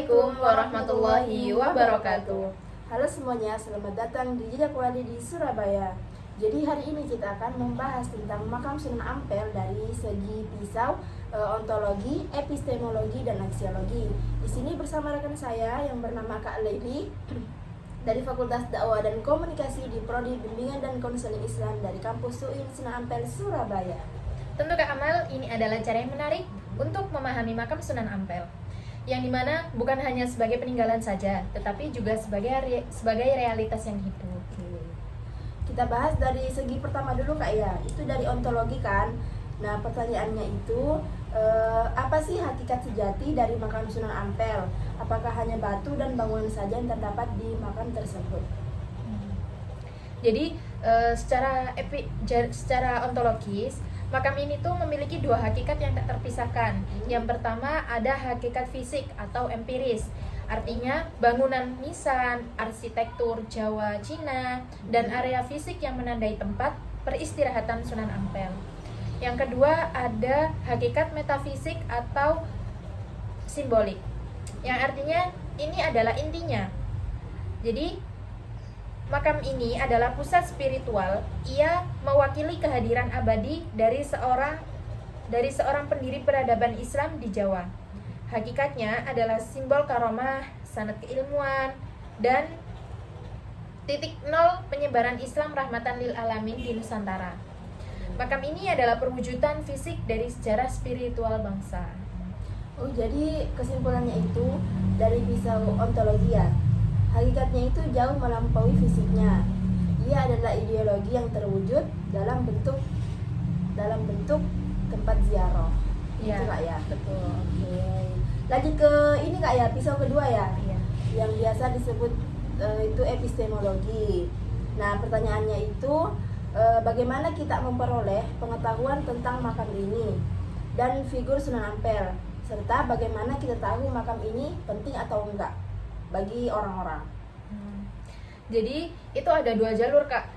Assalamualaikum warahmatullahi wabarakatuh. Halo semuanya, selamat datang di Jejak Wali di Surabaya. Jadi hari ini kita akan membahas tentang makam Sunan Ampel dari segi pisau, ontologi, epistemologi, dan aksiologi. Di sini bersama rekan saya yang bernama Kak Leili dari Fakultas Dakwah dan Komunikasi di Prodi Bimbingan dan Konseling Islam dari Kampus UIN Sunan Ampel, Surabaya. Tentu Kak Amal, ini adalah cara yang menarik untuk memahami makam Sunan Ampel, yang dimana bukan hanya sebagai peninggalan saja, tetapi juga sebagai realitas yang hidup. Kita bahas dari segi pertama dulu Kak ya, itu dari ontologi kan. Nah pertanyaannya itu, apa sih hakikat sejati dari makam Sunan Ampel? Apakah hanya batu dan bangunan saja yang terdapat di makam tersebut? Jadi secara ontologis, makam ini tuh memiliki dua hakikat yang tak terpisahkan. Yang pertama ada hakikat fisik atau empiris. Artinya bangunan nisan, arsitektur Jawa, Cina, dan area fisik yang menandai tempat peristirahatan Sunan Ampel. Yang kedua ada hakikat metafisik atau simbolik. Yang artinya ini adalah intinya. Jadi makam ini adalah pusat spiritual. Ia mewakili kehadiran abadi dari seorang pendiri peradaban Islam di Jawa. Hakikatnya adalah simbol karomah, sanad keilmuan, dan titik nol penyebaran Islam rahmatan lil alamin di Nusantara. Makam ini adalah perwujudan fisik dari sejarah spiritual bangsa. Oh jadi kesimpulannya itu dari pisau ontologi ya. Hakikatnya itu jauh melampaui fisiknya. Ia adalah ideologi yang terwujud dalam bentuk tempat ziarah. Ya, Itu Kak ya. betul. Oke. Lanjut ke ini Kak ya, pisau kedua ya. Iya. Yang biasa disebut itu epistemologi. Nah, pertanyaannya itu bagaimana kita memperoleh pengetahuan tentang makam ini dan figur Sunan Ampel, serta bagaimana kita tahu makam ini penting atau enggak bagi orang-orang. Jadi itu ada dua jalur Kak.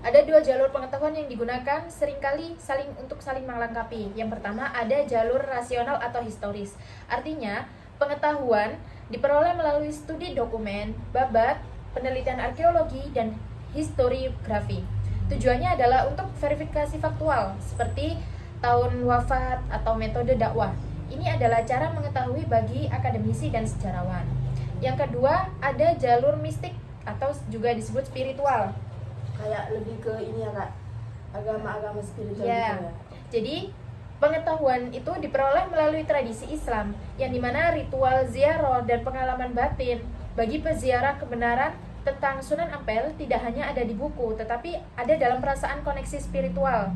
Ada dua jalur pengetahuan yang digunakan seringkali saling melengkapi. Yang pertama ada jalur rasional atau historis. Artinya pengetahuan diperoleh melalui studi dokumen, babat, penelitian arkeologi, dan historiografi. Tujuannya adalah untuk verifikasi faktual seperti tahun wafat atau metode dakwah. Ini adalah cara mengetahui bagi akademisi dan sejarawan. Yang kedua ada jalur mistik atau juga disebut spiritual. Kayak lebih ke ini ya Kak, agama-agama spiritual Ya. gitu ya. Jadi pengetahuan itu diperoleh melalui tradisi Islam, yang dimana ritual ziarah dan pengalaman batin bagi peziarah kebenaran tentang Sunan Ampel tidak hanya ada di buku, tetapi ada dalam perasaan koneksi spiritual,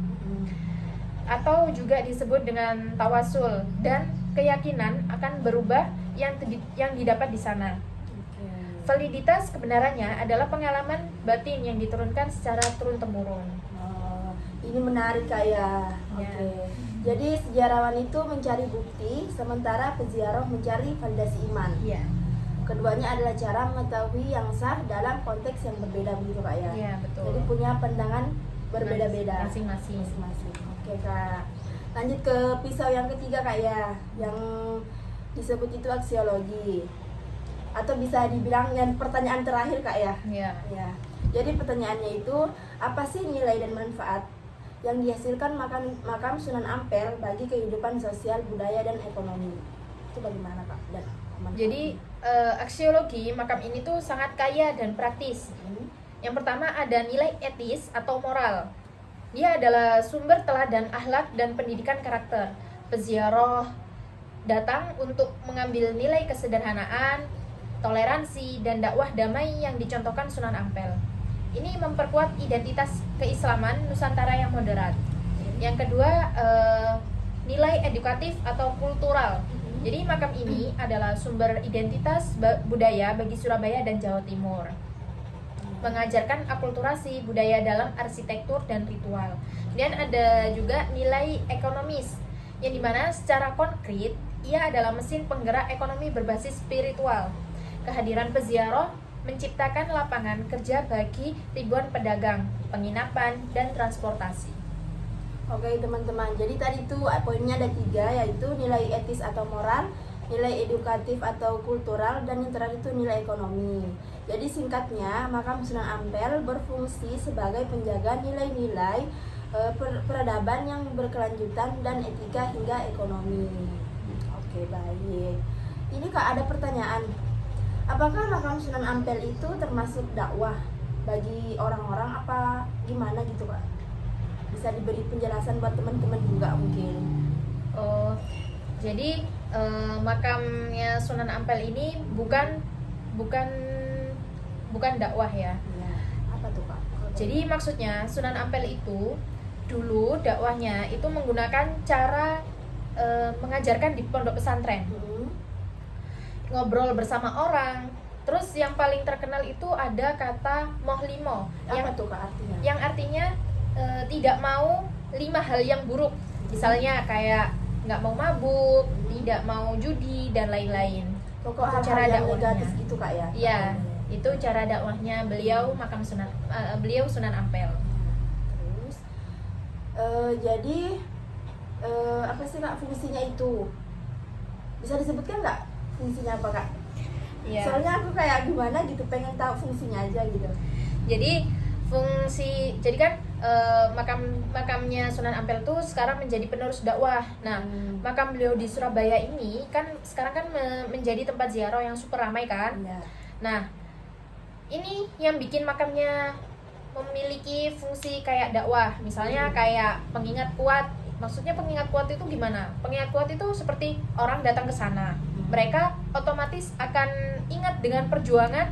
atau juga disebut dengan tawasul, dan keyakinan akan berubah yang didapat di sana. Validitas kebenarannya adalah pengalaman batin yang diturunkan secara turun-temurun. Oh, ini menarik Kak ya. Oke. Ya. Jadi sejarawan itu mencari bukti, sementara peziarah mencari validasi iman. Iya. Keduanya adalah cara mengetahui yang sah dalam konteks yang berbeda begitu Kak ya. Iya, betul. Jadi punya pandangan berbeda-beda Masing-masing. Oke Kak. Lanjut ke pisau yang ketiga Kak ya, yang disebut itu aksiologi. Atau bisa dibilang yang pertanyaan terakhir Kak ya. Iya. Ya. Jadi pertanyaannya itu, apa sih nilai dan manfaat yang dihasilkan makam Sunan Ampel bagi kehidupan sosial, budaya, dan ekonomi? Itu bagaimana Kak? Dan manfaatnya? Jadi aksiologi makam ini tuh sangat kaya dan praktis. Yang pertama ada nilai etis atau moral. Dia adalah sumber teladan akhlak dan pendidikan karakter. Peziarah datang untuk mengambil nilai kesederhanaan, toleransi, dan dakwah damai yang dicontohkan Sunan Ampel. Ini memperkuat identitas keislaman Nusantara yang moderat. Yang kedua, nilai edukatif atau kultural. Jadi makam ini adalah sumber identitas budaya bagi Surabaya dan Jawa Timur. Mengajarkan akulturasi budaya dalam arsitektur dan ritual. Dan ada juga nilai ekonomis, yang dimana secara konkret ia adalah mesin penggerak ekonomi berbasis spiritual. Kehadiran peziarah menciptakan lapangan kerja bagi ribuan pedagang, penginapan, dan transportasi. Oke teman-teman, jadi tadi itu poinnya ada 3, yaitu nilai etis atau moral, nilai edukatif atau kultural, dan yang terakhir itu nilai ekonomi. Jadi singkatnya, makam Sunan Ampel berfungsi sebagai penjaga nilai-nilai peradaban yang berkelanjutan dan etika hingga ekonomi. Oke, baik. Ini Kak ada pertanyaan. Apakah makam Sunan Ampel itu termasuk dakwah bagi orang-orang apa gimana gitu Kak? Bisa diberi penjelasan buat teman-teman juga mungkin. Oh, jadi makamnya Sunan Ampel ini bukan dakwah ya. Ya, apa tuh Kak? Jadi maksudnya Sunan Ampel itu dulu dakwahnya itu menggunakan cara mengajarkan di pondok pesantren, ngobrol bersama orang. Terus yang paling terkenal itu ada kata mohlimo, Apa tuh Kak artinya? yang artinya tidak mau 5 hal yang buruk. Misalnya kayak nggak mau mabuk, tidak mau judi dan lain-lain. Pokok Itu hal-hal yang dakwahnya. negatif gitu Kak ya? Iya, itu cara dakwahnya beliau Sunan Ampel. Terus jadi apa sih Kak fungsinya itu? Bisa disebutkan nggak fungsinya apa Kak? Iya. Soalnya aku kayak gimana gitu, pengen tahu fungsinya aja gitu. Jadi kan makamnya Sunan Ampel tuh sekarang menjadi penerus dakwah. Nah, makam beliau di Surabaya ini kan sekarang kan menjadi tempat ziarah yang super ramai kan. Ya. Nah, ini yang bikin makamnya memiliki fungsi kayak dakwah. Misalnya kayak pengingat kuat. Maksudnya pengingat kuat itu gimana? Pengingat kuat itu seperti orang datang ke sana. Mereka otomatis akan ingat dengan perjuangannya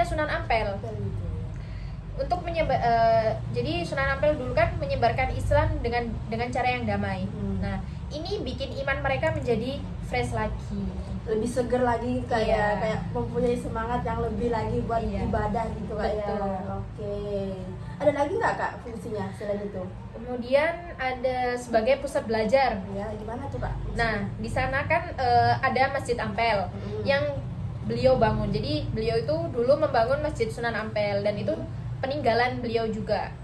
Sunan Ampel untuk jadi Sunan Ampel dulu kan menyebarkan Islam dengan cara yang damai. Nah, ini bikin iman mereka menjadi fresh lagi, Lebih seger lagi Iya. kayak mempunyai semangat yang lebih lagi buat Iya. ibadah gitu Kak ya. Betul. Oke. Ada lagi nggak Kak fungsinya selain itu? Kemudian ada sebagai pusat belajar. Ya, gimana tuh Kak? Nah, di sana kan ada Masjid Ampel Hmm. yang beliau bangun. Jadi beliau itu dulu membangun Masjid Sunan Ampel dan itu peninggalan beliau juga.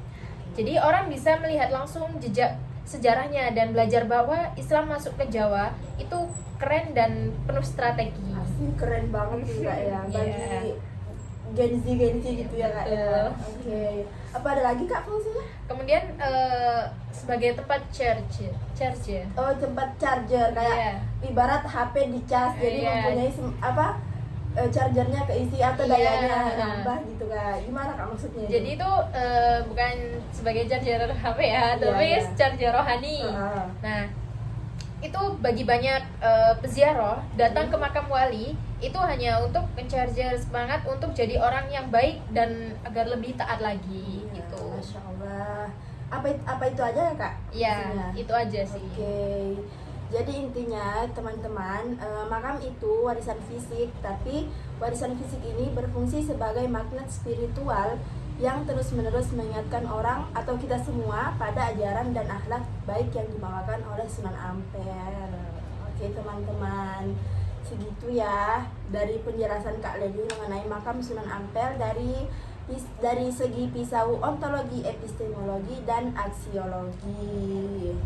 Jadi orang bisa melihat langsung jejak sejarahnya dan belajar bahwa Islam masuk ke Jawa itu keren dan penuh strategi. Asli keren banget sih Kak ya. Bagi Iya. Gen Z gitu ya Kak ya. Betul. Oke. Apa ada lagi Kak fungsinya? Kemudian sebagai tempat church ya. Oh, tempat charger kayak Iya. ibarat HP dicas, jadi Iya. mempunyai chargernya keisi atau Iya. dayanya nambah gitu Kak. Gimana Kak maksudnya? Jadi itu bukan sebagai charger HP ya, Iya, tapi iya. charger rohani. Heeh. Nah, itu bagi banyak peziarah datang ke makam wali itu hanya untuk mencharger semangat untuk jadi orang yang baik dan agar lebih taat lagi Iya, gitu. Masya Allah. Apa itu aja ya Kak? Iya, fungsinya? itu aja sih. Oke. Jadi intinya teman-teman, makam itu warisan fisik, tapi warisan fisik ini berfungsi sebagai magnet spiritual yang terus-menerus mengingatkan orang atau kita semua pada ajaran dan akhlak baik yang dibawakan oleh Sunan Ampel. Oke teman-teman, segitu ya dari penjelasan Kak Leli mengenai makam Sunan Ampel dari segi pisau ontologi, epistemologi, dan aksiologi.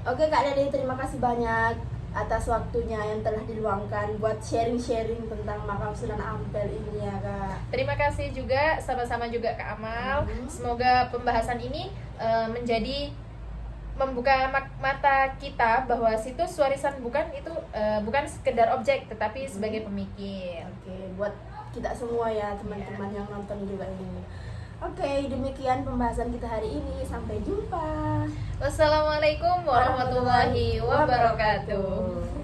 Oke Kak Leli, terima kasih banyak atas waktunya yang telah diluangkan buat sharing-sharing tentang makam Sunan Ampel ini ya Kak. Terima kasih juga, sama-sama juga Kak Amal. Semoga pembahasan ini membuka mata kita bahwa situs warisan bukan sekedar objek tetapi sebagai pemikir. Oke, buat kita semua ya teman-teman yang nonton juga ini. Oke, demikian pembahasan kita hari ini. Sampai jumpa. Wassalamualaikum warahmatullahi wabarakatuh.